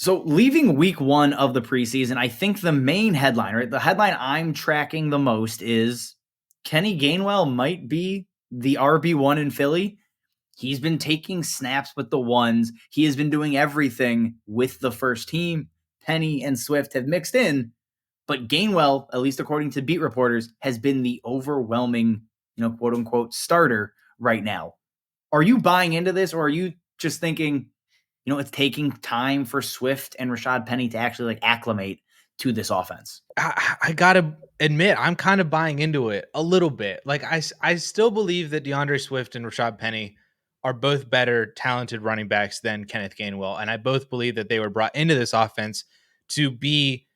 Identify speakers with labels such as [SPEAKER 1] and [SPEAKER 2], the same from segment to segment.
[SPEAKER 1] So leaving week 1 of the preseason, I think the main headline, right? The headline I'm tracking the most is Kenny Gainwell might be the RB1 in Philly. He's been taking snaps with the ones. He has been doing everything with the first team. Penny and Swift have mixed in, but Gainwell, at least according to beat reporters, has been the overwhelming, quote unquote starter right now. Are you buying into this, or are you just thinking, it's taking time for Swift and Rashad Penny to actually acclimate to this offense?
[SPEAKER 2] I gotta admit, I'm kind of buying into it a little bit. Like I still believe that DeAndre Swift and Rashad Penny are both better talented running backs than Kenneth Gainwell. And I both believe that they were brought into this offense to be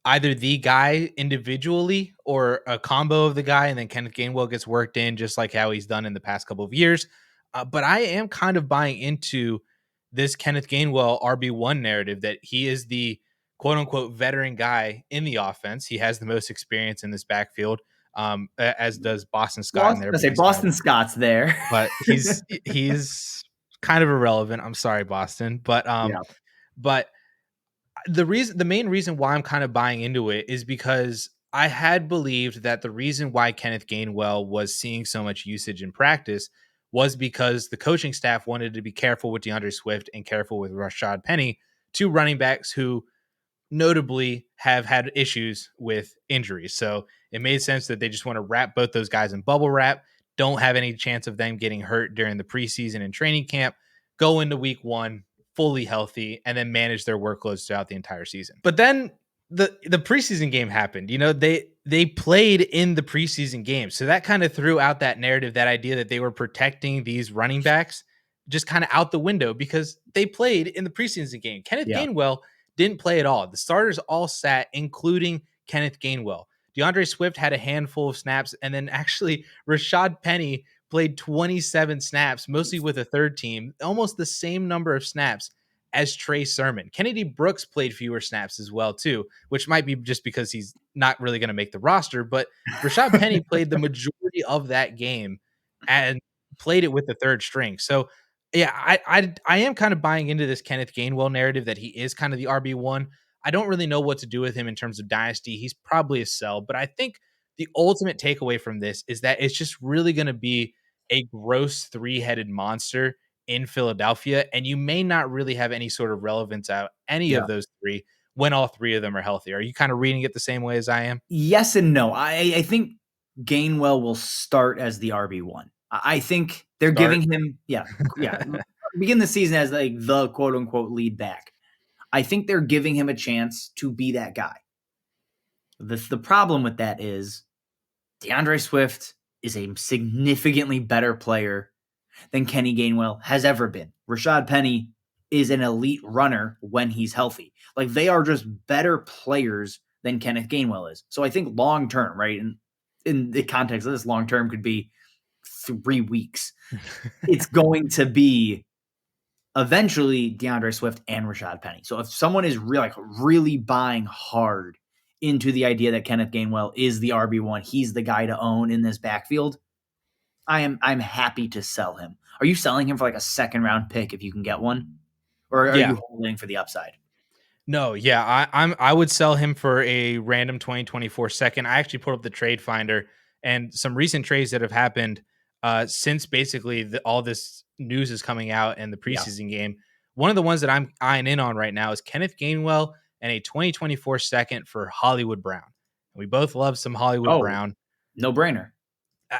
[SPEAKER 2] either the guy individually or a combo of the guy. And then Kenneth Gainwell gets worked in just like how he's done in the past couple of years. But I am kind of buying into this Kenneth Gainwell RB1 narrative that he is the quote unquote veteran guy in the offense. He has the most experience in this backfield, as does Boston Scott in there.
[SPEAKER 1] I say Boston Scott's there,
[SPEAKER 2] but he's kind of irrelevant. I'm sorry, Boston, but
[SPEAKER 1] yeah.
[SPEAKER 2] but the main reason why I'm kind of buying into it is because I had believed that the reason why Kenneth Gainwell was seeing so much usage in practice was because the coaching staff wanted to be careful with DeAndre Swift and careful with Rashad Penny, two running backs who notably have had issues with injuries. So it made sense that they just want to wrap both those guys in bubble wrap, don't have any chance of them getting hurt during the preseason and training camp, go into week 1 fully healthy, and then manage their workloads throughout the entire season. But then the preseason game happened. They played in the preseason game. So that kind of threw out that narrative, that idea that they were protecting these running backs just kind of out the window because they played in the preseason game. Kenneth Gainwell didn't play at all. The starters all sat, including Kenneth Gainwell. DeAndre Swift had a handful of snaps, and then actually Rashad Penny played 27 snaps, mostly with a third team, almost the same number of snaps as Trey Sermon. Kennedy Brooks played fewer snaps as well, too, which might be just because he's not really going to make the roster. But Rashad Penny played the majority of that game and played it with the third string. So, yeah, I am kind of buying into this Kenneth Gainwell narrative that he is kind of the RB1. I don't really know what to do with him in terms of dynasty. He's probably a sell, but I think the ultimate takeaway from this is that it's just really going to be a gross 3-headed monster in Philadelphia, and you may not really have any sort of relevance out any of those three when all three of them are healthy. Are you kind of reading it the same way as I am?
[SPEAKER 1] Yes and no. I think Gainwell will start as the RB1. I think they're giving him, begin the season as the quote unquote lead back. I think they're giving him a chance to be that guy. The problem with that is DeAndre Swift is a significantly better player than Kenny Gainwell has ever been. Rashad Penny is an elite runner when he's healthy. They are just better players than Kenneth Gainwell is. So I think long term, right? And in the context of this, long term could be 3 weeks. It's going to be eventually DeAndre Swift and Rashad Penny. So if someone is really buying hard into the idea that Kenneth Gainwell is the RB1, he's the guy to own in this backfield, I'm happy to sell him. Are you selling him for a second round pick if you can get one? Or are you holding for the upside?
[SPEAKER 2] No, yeah, I would sell him for a random 2024 second. I actually put up the trade finder, and some recent trades that have happened since basically all this news is coming out in the preseason game. One of the ones that I'm eyeing in on right now is Kenneth Gainwell and a 2024 second for Hollywood Brown. We both love some Hollywood Brown.
[SPEAKER 1] No brainer.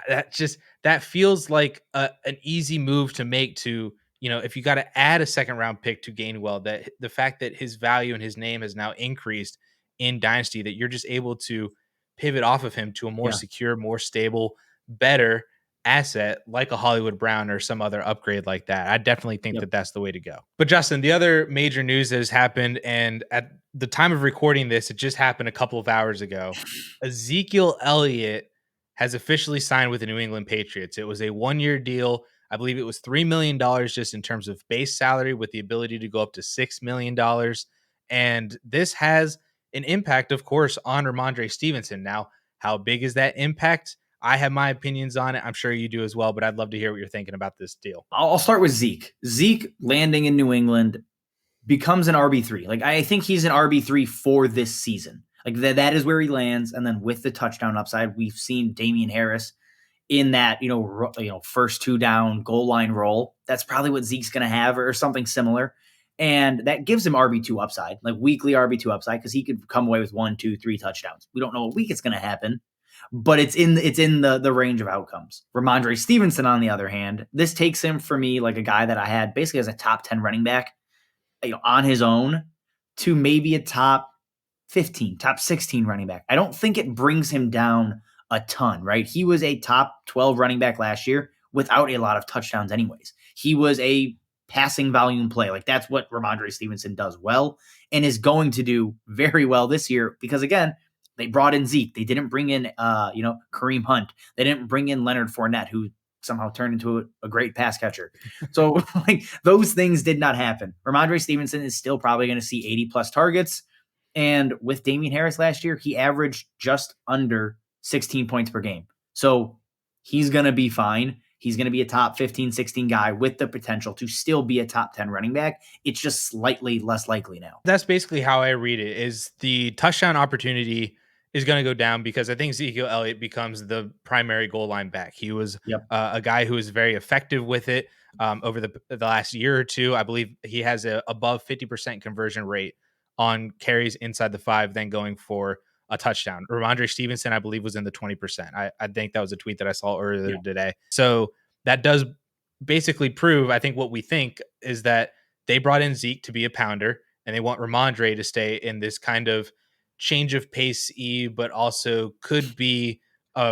[SPEAKER 2] That feels like an easy move to make to, if you got to add a second round pick to Gainwell, that the fact that his value and his name has now increased in Dynasty, that you're just able to pivot off of him to a more secure, more stable, better asset like a Hollywood Brown or some other upgrade like that. I definitely think that that's the way to go. But Justin, the other major news that has happened, and at the time of recording this, it just happened a couple of hours ago. Ezekiel Elliott has officially signed with the New England Patriots. It was a 1-year deal. I believe it was $3 million just in terms of base salary, with the ability to go up to $6 million. And this has an impact, of course, on Ramondre Stevenson. Now, how big is that impact? I have my opinions on it. I'm sure you do as well, but I'd love to hear what you're thinking about this deal.
[SPEAKER 1] I'll start with Zeke. Zeke landing in New England, becomes an RB3. Like, I think he's an RB3 for this season. Like, that is where he lands. And then with the touchdown upside, we've seen Damian Harris in that, first 2 down goal line role. That's probably what Zeke's going to have or something similar. And that gives him RB2 upside, like weekly RB2 upside, because he could come away with 1, 2, 3 touchdowns. We don't know what week it's going to happen, but it's in the range of outcomes. Ramondre Stevenson, on the other hand, this takes him for me like a guy that I had basically as a top 10 running back, on his own, to maybe a top 15, top 16 running back. I don't think it brings him down a ton, right? He was a top 12 running back last year without a lot of touchdowns anyways. He was a passing volume play. Like, that's what Ramondre Stevenson does well and is going to do very well this year because, again, they brought in Zeke. They didn't bring in, Kareem Hunt. They didn't bring in Leonard Fournette, who somehow turned into a great pass catcher. So, like, those things did not happen. Ramondre Stevenson is still probably going to see 80-plus targets. And with Damian Harris last year, he averaged just under 16 points per game. So he's going to be fine. He's going to be a top 15, 16 guy with the potential to still be a top 10 running back. It's just slightly less likely now.
[SPEAKER 2] That's basically how I read it, is the touchdown opportunity is going to go down because I think Ezekiel Elliott becomes the primary goal line back. He was a guy who was very effective with it over the last year or two. I believe he has a above 50% conversion rate on carries inside the 5, then going for a touchdown. Ramondre Stevenson, I believe, was in the 20%. I think that was a tweet that I saw earlier today. So that does basically prove, I think, what we think is that they brought in Zeke to be a pounder, and they want Ramondre to stay in this kind of change of pace but also could be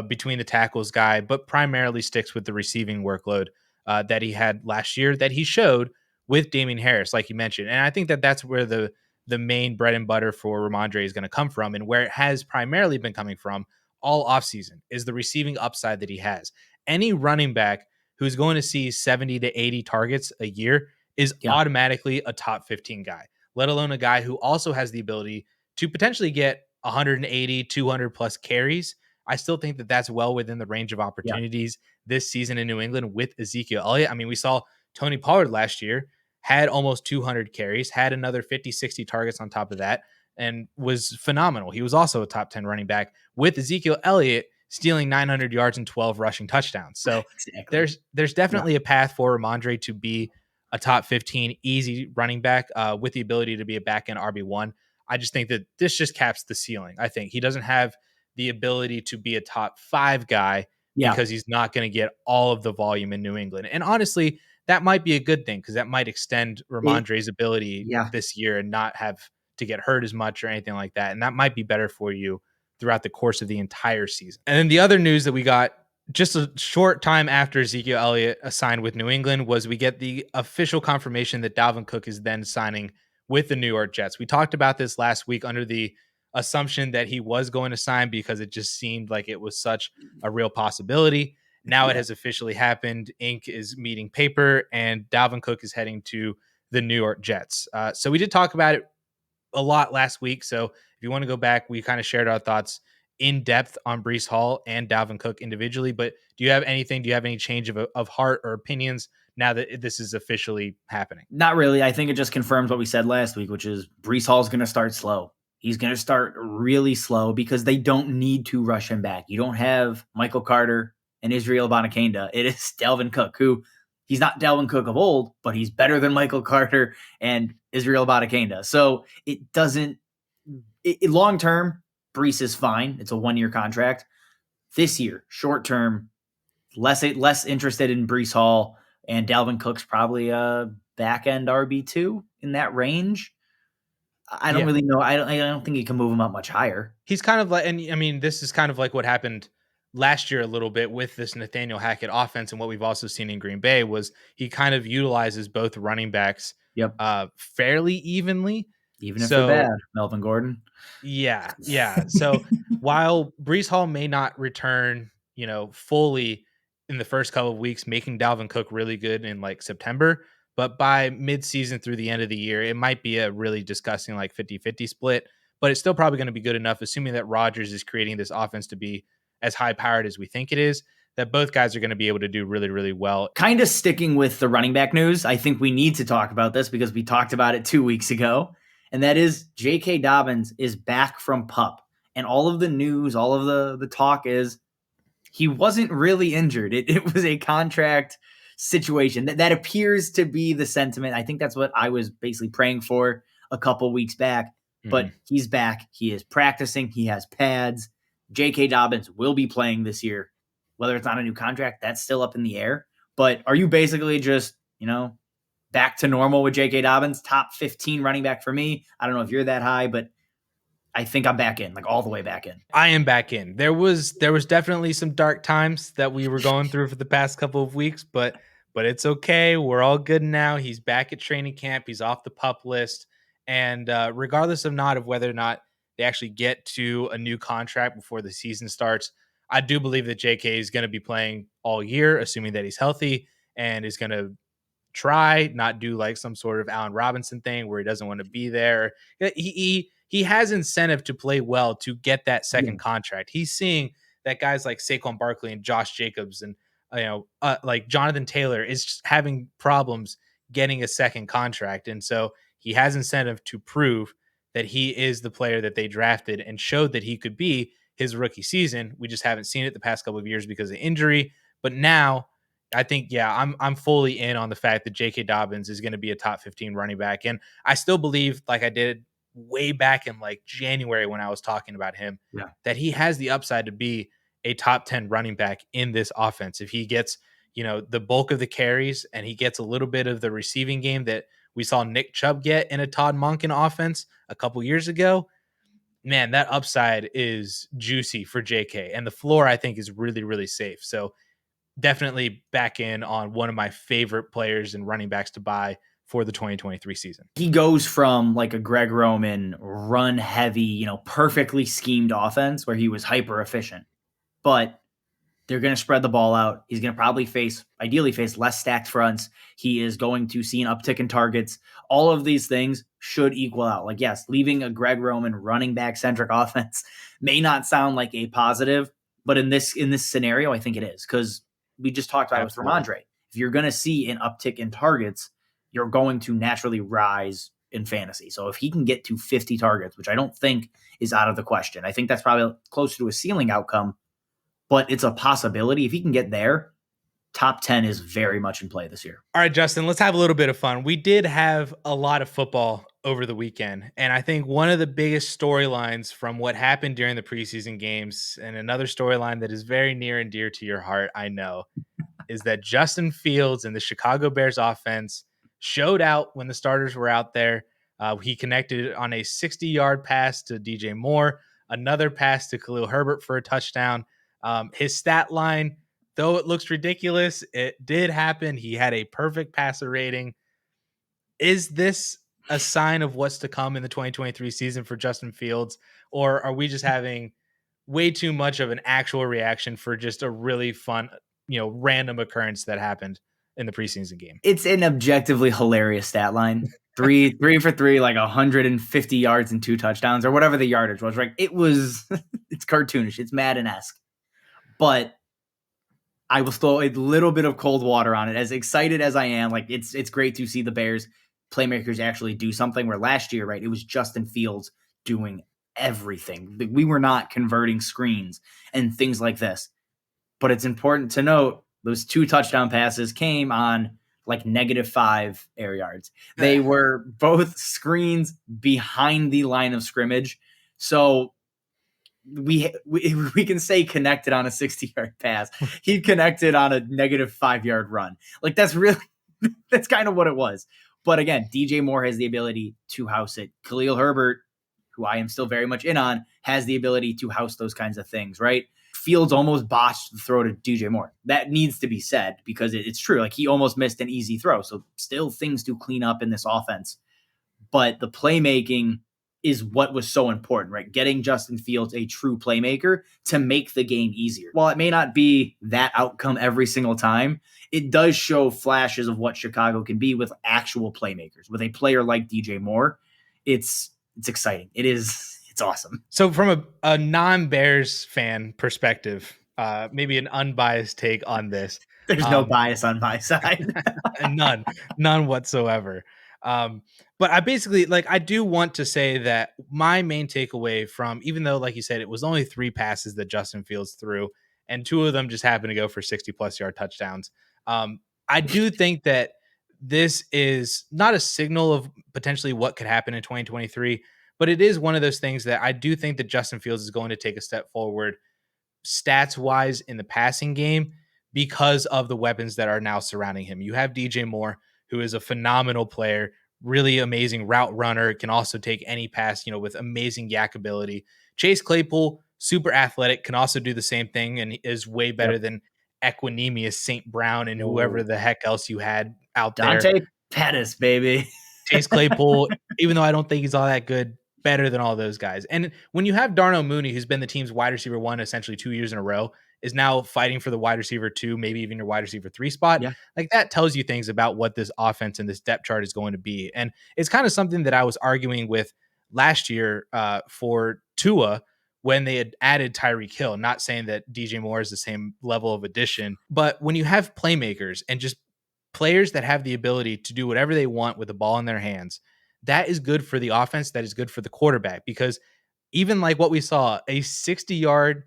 [SPEAKER 2] between the tackles guy, but primarily sticks with the receiving workload that he had last year that he showed with Damian Harris, like you mentioned. And I think that that's where the main bread and butter for Ramondre is going to come from, and where it has primarily been coming from all offseason is the receiving upside that he has. Any running back who's going to see 70 to 80 targets a year is automatically a top 15 guy, let alone a guy who also has the ability to potentially get 180, 200 plus carries. I still think that that's well within the range of opportunities this season in New England with Ezekiel Elliott. I mean, we saw Tony Pollard last year had almost 200 carries, had another 50, 60 targets on top of that, and was phenomenal. He was also a top 10 running back with Ezekiel Elliott stealing 900 yards and 12 rushing touchdowns. So there's definitely a path for Ramondre to be a top 15 easy running back with the ability to be a back end RB1. I just think that this just caps the ceiling. I think he doesn't have the ability to be a top 5 guy because he's not going to get all of the volume in New England. And honestly, that might be a good thing because that might extend Ramondre's ability this year and not have to get hurt as much or anything like that. And that might be better for you throughout the course of the entire season. And then the other news that we got just a short time after Ezekiel Elliott signed with New England was we get the official confirmation that Dalvin Cook is then signing with the New York Jets. We talked about this last week under the assumption that he was going to sign because it just seemed like it was such a real possibility. Now it has officially happened. Ink is meeting paper, and Dalvin Cook is heading to the New York Jets. So we did talk about it a lot last week. So if you want to go back, we kind of shared our thoughts in depth on Breece Hall and Dalvin Cook individually. But do you have anything? Do you have any change of heart or opinions now that this is officially happening?
[SPEAKER 1] Not really. I think it just confirms what we said last week, which is Breece Hall's going to start slow. He's going to start really slow because they don't need to rush him back. You don't have Michael Carter and Israel Abanikanda. It is Dalvin Cook, who he's not Dalvin Cook of old, but he's better than Michael Carter and Israel Abanikanda. So it doesn't long term. Breece is fine. It's a 1-year contract. This year, short term, less interested in Breece Hall, and Dalvin Cook's probably a back end RB2 in that range. I don't really know. I don't think you can move him up much higher.
[SPEAKER 2] He's kind of like, and I mean, this is kind of like what happened last year a little bit with this Nathaniel Hackett offense. And what we've also seen in Green Bay was he kind of utilizes both running backs fairly evenly.
[SPEAKER 1] Even if they're bad, Melvin Gordon.
[SPEAKER 2] Yeah. So while Breece Hall may not return, fully in the first couple of weeks, making Dalvin Cook really good in like September, but by mid-season through the end of the year, it might be a really disgusting like 50-50 split, but it's still probably going to be good enough, assuming that Rodgers is creating this offense to be as high-powered as we think it is, that both guys are going to be able to do really, really well.
[SPEAKER 1] Kind of sticking with the running back news, I think we need to talk about this because we talked about it 2 weeks ago, and that is J.K. Dobbins is back from PUP. And all of the news, all of the talk is he wasn't really injured. It was a contract situation. That appears to be the sentiment. I think that's what I was basically praying for a couple weeks back. But he's back. He is practicing. He has pads. J.K. Dobbins will be playing this year. Whether it's on a new contract, that's still up in the air. But are you basically just, back to normal with J.K. Dobbins? Top 15 running back for me. I don't know if you're that high, but I think I'm back in, like all the way back in.
[SPEAKER 2] I am back in. There was definitely some dark times that we were going through for the past couple of weeks, but it's okay. We're all good now. He's back at training camp. He's off the PUP list. And regardless of whether or not they actually get to a new contract before the season starts, I do believe that JK is going to be playing all year, assuming that he's healthy, and is going to try not do like some sort of Allen Robinson thing where he doesn't want to be there. He has incentive to play well to get that second contract. He's seeing that guys like Saquon Barkley and Josh Jacobs and like Jonathan Taylor is just having problems getting a second contract, and so he has incentive to prove that he is the player that they drafted and showed that he could be his rookie season. We just haven't seen it the past couple of years because of injury, but now I think, I'm fully in on the fact that J.K. Dobbins is going to be a top 15 running back. And I still believe, like I did way back in like January when I was talking about him, that he has the upside to be a top 10 running back in this offense. If he gets, the bulk of the carries and he gets a little bit of the receiving game that we saw Nick Chubb get in a Todd Monken offense a couple years ago, man, that upside is juicy for JK. And the floor, I think, is really, really safe. So definitely back in on one of my favorite players and running backs to buy for the 2023 season.
[SPEAKER 1] He goes from like a Greg Roman run heavy, perfectly schemed offense where he was hyper efficient, but they're going to spread the ball out. He's going to ideally face less stacked fronts. He is going to see an uptick in targets. All of these things should equal out. Like, yes, leaving a Greg Roman running back centric offense may not sound like a positive, but in this scenario, I think it is, because we just talked about it with Ramondre. If you're going to see an uptick in targets, you're going to naturally rise in fantasy. So if he can get to 50 targets, which I don't think is out of the question, I think that's probably closer to a ceiling outcome, but it's a possibility. If he can get there, top 10 is very much in play this year.
[SPEAKER 2] All right, Justin, let's have a little bit of fun. We did have a lot of football over the weekend, and I think one of the biggest storylines from what happened during the preseason games, and another storyline that is very near and dear to your heart, I know, is that Justin Fields and the Chicago Bears offense showed out when the starters were out there. He connected on a 60-yard pass to DJ Moore, another pass to Khalil Herbert for a touchdown. His stat line, though it looks ridiculous, it did happen. He had a perfect passer rating. Is this a sign of what's to come in the 2023 season for Justin Fields, or are we just having way too much of an actual reaction for just a really fun, random occurrence that happened in the preseason game?
[SPEAKER 1] It's an objectively hilarious stat line. Three for three, like 150 yards and 2 touchdowns, or whatever the yardage was. Right? It was, it's cartoonish. It's Madden-esque. But I will throw a little bit of cold water on it. As excited as I am, like it's great to see the Bears playmakers actually do something, where last year, right, it was Justin Fields doing everything. We were not converting screens and things like this. But it's important to note those 2 touchdown passes came on like -5 air yards. They were both screens behind the line of scrimmage. So we can say connected on a 60-yard pass. He connected on a -5-yard run. Like that's kind of what it was. But again, DJ Moore has the ability to house it. Khalil Herbert, who I am still very much in on, has the ability to house those kinds of things, right? Fields almost botched the throw to DJ Moore. That needs to be said because it's true. Like he almost missed an easy throw. So still things to clean up in this offense. But the playmaking is what was so important, right? Getting Justin Fields a true playmaker to make the game easier. While it may not be that outcome every single time, it does show flashes of what Chicago can be with actual playmakers. With a player like DJ Moore, it's exciting. It's awesome.
[SPEAKER 2] So from a non-Bears fan perspective, maybe an unbiased take on this.
[SPEAKER 1] There's no bias on my side.
[SPEAKER 2] And none whatsoever. But I basically I do want to say that my main takeaway from, even though, like you said, it was only 3 passes that Justin Fields threw, and 2 of them just happened to go for 60+ yard touchdowns. I do think that this is not a signal of potentially what could happen in 2023, but it is one of those things that I do think that Justin Fields is going to take a step forward stats wise in the passing game because of the weapons that are now surrounding him. You have DJ Moore, who is a phenomenal player, really amazing route runner, can also take any pass, with amazing yak ability. Chase Claypool, super athletic, can also do the same thing and is way better
[SPEAKER 1] Yep.
[SPEAKER 2] than Equanimous St. Brown and whoever
[SPEAKER 1] Oh,
[SPEAKER 2] the heck else you had out there.
[SPEAKER 1] Dante Pettis, baby.
[SPEAKER 2] Chase Claypool, even though I don't think he's all that good, better than all those guys. And when you have Darnell Mooney, who's been the team's wide receiver 1 essentially 2 years in a row, is now fighting for the wide receiver 2, maybe even your wide receiver 3 spot,
[SPEAKER 1] Yeah.
[SPEAKER 2] that tells you things about what this offense and this depth chart is going to be. And it's kind of something that I was arguing with last year for Tua when they had added Tyreek Hill. Not saying that DJ Moore is the same level of addition, but when you have playmakers and just players that have the ability to do whatever they want with the ball in their hands, that is good for the offense. That is good for the quarterback, because even like what we saw, a 60-yard,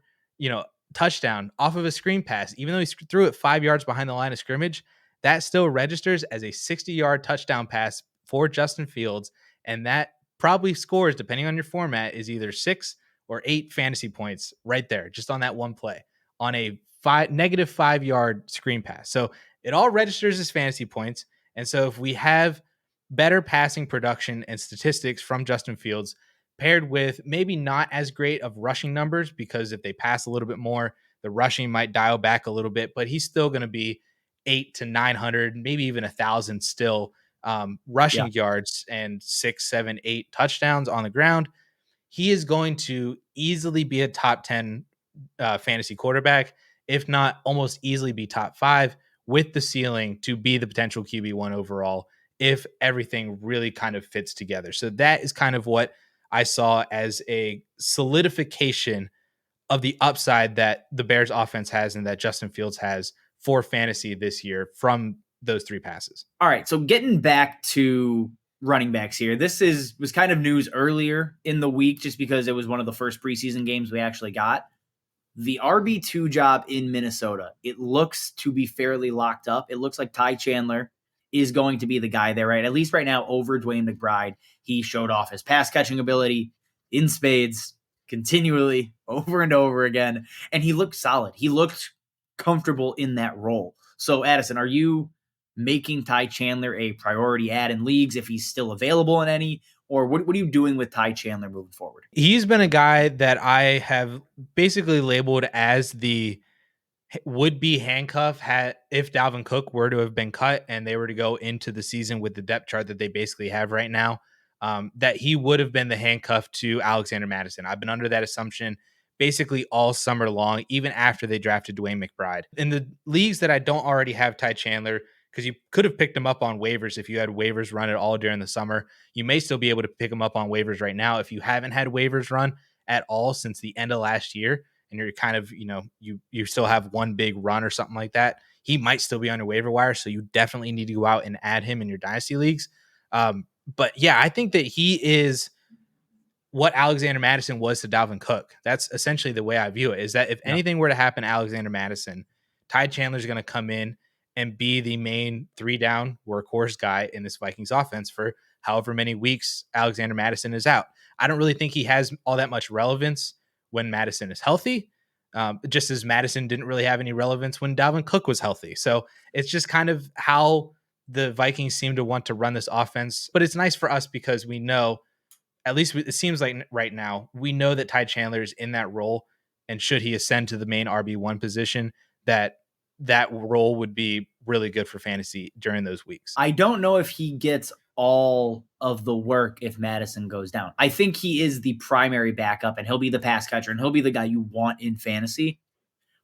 [SPEAKER 2] touchdown off of a screen pass, even though he threw it 5 yards behind the line of scrimmage, that still registers as a 60-yard touchdown pass for Justin Fields. And that probably scores, depending on your format, is either 6 or 8 fantasy points right there, just on that one play on a negative 5-yard screen pass. So it all registers as fantasy points. And so if we have better passing production and statistics from Justin Fields, paired with maybe not as great of rushing numbers, because if they pass a little bit more, the rushing might dial back a little bit, but he's still going to be 800 to 900, maybe even 1,000 still rushing yards and 6, 7, 8 touchdowns on the ground. He is going to easily be a top 10 fantasy quarterback, if not almost easily be top 5, with the ceiling to be the potential QB1 overall if everything really kind of fits together. So that is kind of what I saw as a solidification of the upside that the Bears offense has and that Justin Fields has for fantasy this year from those 3 passes.
[SPEAKER 1] All right, so getting back to running backs here, this was kind of news earlier in the week just because it was one of the first preseason games we actually got. The RB2 job in Minnesota, it looks to be fairly locked up. It looks like Ty Chandler is going to be the guy there, right? At least right now over Dwayne McBride. He showed off his pass catching ability in spades continually over and over again, and he looked solid. He looked comfortable in that role. So, Addison, are you making Ty Chandler a priority add in leagues if he's still available in any? Or what are you doing with Ty Chandler moving forward?
[SPEAKER 2] He's been a guy that I have basically labeled as the would-be handcuff if Dalvin Cook were to have been cut and they were to go into the season with the depth chart that they basically have right now, that he would have been the handcuff to Alexander Mattison. I've been under that assumption basically all summer long, even after they drafted Dwayne McBride. In the leagues that I don't already have Ty Chandler, because you could have picked him up on waivers if you had waivers run at all during the summer. You may still be able to pick him up on waivers right now if you haven't had waivers run at all since the end of last year, and you're kind of, you still have one big run or something like that. He might still be on your waiver wire, so you definitely need to go out and add him in your dynasty leagues. But yeah, I think that he is what Alexander Mattison was to Dalvin Cook. That's essentially the way I view it, is that if anything were to happen to Alexander Mattison, Ty Chandler's going to come in and be the main 3-down workhorse guy in this Vikings offense for however many weeks Alexander Mattison is out. I don't really think he has all that much relevance when Mattison is healthy, just as Mattison didn't really have any relevance when Dalvin Cook was healthy. So it's just kind of how the Vikings seem to want to run this offense. But it's nice for us because we know, at least it seems like right now, we know that Ty Chandler is in that role. And should he ascend to the main RB1 position, that role would be really good for fantasy during those weeks.
[SPEAKER 1] I don't know if he gets all of the work if Mattison goes down. I think he is the primary backup, and he'll be the pass catcher, and he'll be the guy you want in fantasy.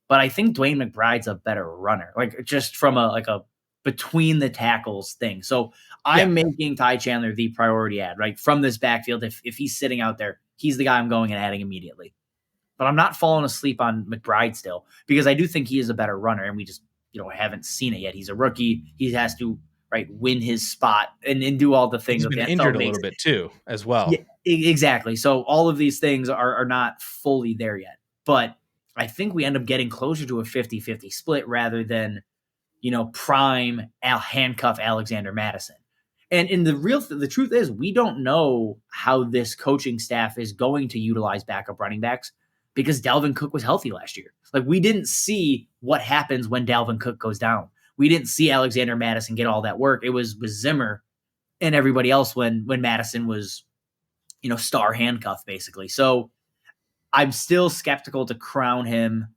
[SPEAKER 1] But I think Dwayne McBride's a better runner, like just from a between the tackles thing. So I'm making Ty Chandler the priority add, right? From this backfield. If he's sitting out there, he's the guy I'm going and adding immediately. But I'm not falling asleep on McBride still because I do think he is a better runner, and we just haven't seen it yet. He's a rookie. He has to win his spot and do all the things
[SPEAKER 2] He's
[SPEAKER 1] that
[SPEAKER 2] been
[SPEAKER 1] the
[SPEAKER 2] injured
[SPEAKER 1] NFL
[SPEAKER 2] a
[SPEAKER 1] makes.
[SPEAKER 2] little bit too, as well.
[SPEAKER 1] Yeah, exactly. So all of these things are not fully there yet. But I think we end up getting closer to a 50-50 split rather than prime handcuff Alexander Madison. And in the truth is, we don't know how this coaching staff is going to utilize backup running backs because Dalvin Cook was healthy last year. Like, we didn't see what happens when Dalvin Cook goes down. We didn't see Alexander Madison get all that work. It was Zimmer and everybody else when Madison was, star handcuff basically. So I'm still skeptical to crown him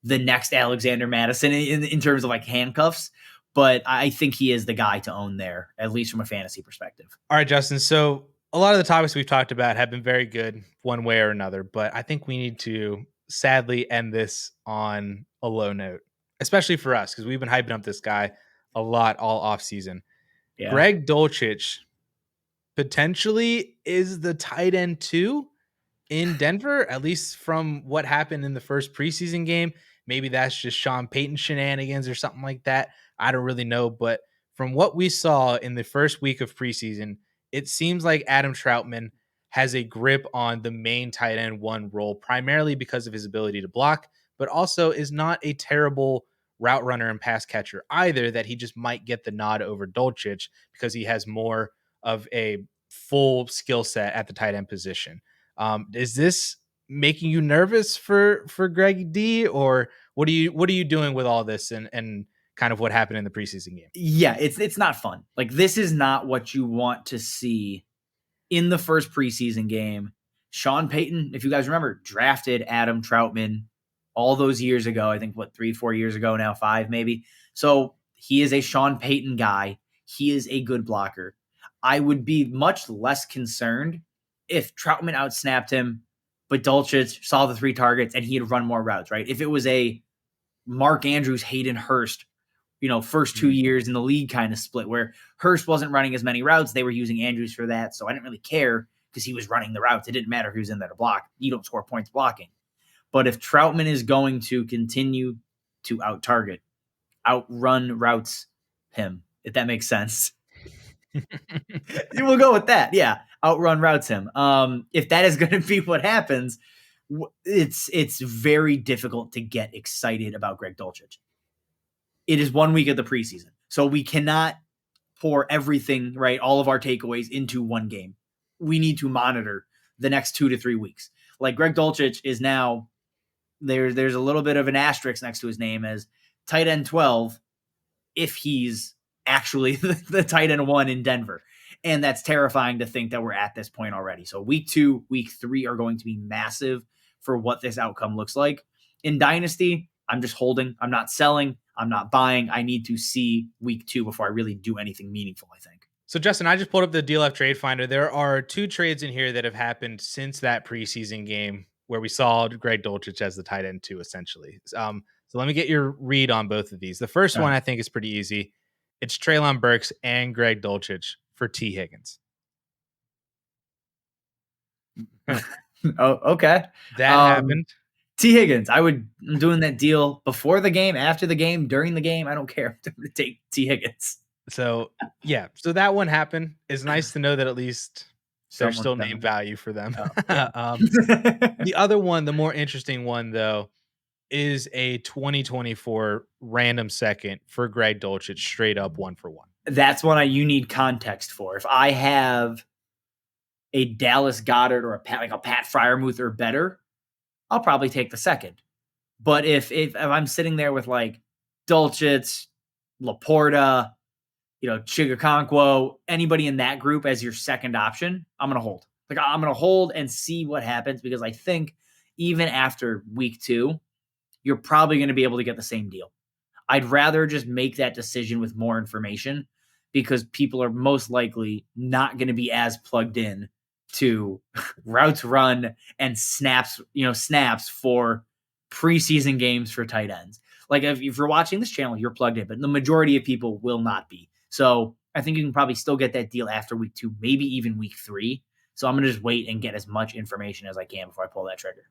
[SPEAKER 1] the next Alexander Madison in terms of handcuffs, but I think he is the guy to own there, at least from a fantasy perspective.
[SPEAKER 2] All right, Justin. So a lot of the topics we've talked about have been very good one way or another, but I think we need to sadly end this on a low note, especially for us, because we've been hyping up this guy a lot all off season.
[SPEAKER 1] Yeah.
[SPEAKER 2] Greg Dulcich potentially is the tight end 2 in Denver, at least from what happened in the first preseason game. Maybe that's just Sean Payton shenanigans or something like that. I don't really know. But from what we saw in the first week of preseason, it seems like Adam Troutman has a grip on the main tight end 1 role, primarily because of his ability to block, but also is not a terrible route runner and pass catcher either, that he just might get the nod over Dulcich because he has more of a full skill set at the tight end position. Is this making you nervous for Greg D, or what are you doing with all this and kind of what happened in the preseason game?
[SPEAKER 1] Yeah, it's not fun. Like, this is not what you want to see in the first preseason game. Sean Payton, if you guys remember, drafted Adam Troutman all those years ago. I think 3-4 years ago now, 5 maybe. So he is a Sean Payton guy. He is a good blocker. I would be much less concerned if Troutman outsnapped him, but Dulcich saw the 3 targets and he had run more routes, right? If it was a Mark Andrews, Hayden Hurst, first 2 years in the league kind of split where Hurst wasn't running as many routes, they were using Andrews for that. So I didn't really care because he was running the routes. It didn't matter who's in there to block. You don't score points blocking. But if Troutman is going to continue to out-target, outrun routes him, if that makes sense. We'll go with that. Yeah. Outrun routes him. If that is going to be what happens, it's very difficult to get excited about Greg Dulcich. It is 1 week of the preseason. So we cannot pour everything, all of our takeaways into one game. We need to monitor the next 2 to 3 weeks. Like, Greg Dulcich is now, there's a little bit of an asterisk next to his name as tight end 12 if he's actually the tight end 1 in Denver. And that's terrifying to think that we're at this point already. So week 2, week 3 are going to be massive for what this outcome looks like. In Dynasty, I'm just holding. I'm not selling. I'm not buying. I need to see week 2 before I really do anything meaningful, I think.
[SPEAKER 2] So, Justin, I just pulled up the DLF Trade Finder. There are 2 trades in here that have happened since that preseason game where we saw Greg Dulcich as the tight end 2, essentially. So let me get your read on both of these. The first one I think is pretty easy. It's Treylon Burks and Greg Dulcich for T. Higgins.
[SPEAKER 1] Oh, okay.
[SPEAKER 2] That happened.
[SPEAKER 1] T. Higgins, I'm doing that deal before the game, after the game, during the game. I don't care. I'm going to take T. Higgins.
[SPEAKER 2] So, yeah. So that one happened. It's nice to know that at least there's still name value for them.
[SPEAKER 1] Oh, yeah.
[SPEAKER 2] The other one, the more interesting one, though, is a 2024 random second for Greg Dulcich, straight up 1-for-1.
[SPEAKER 1] That's one you need context for. If I have a Dallas Goedert or a Pat Freiermuth or better, I'll probably take the second. But if I'm sitting there with Dulcich, Laporta, Chigakonkwo, anybody in that group as your second option, I'm going to hold. I'm going to hold and see what happens, because I think even after week 2, you're probably going to be able to get the same deal. I'd rather just make that decision with more information, because people are most likely not going to be as plugged in to routes run and snaps for preseason games for tight ends. If you're watching this channel, you're plugged in, but the majority of people will not be. So I think you can probably still get that deal after week 2, maybe even week 3. So I'm going to just wait and get as much information as I can before I pull that trigger.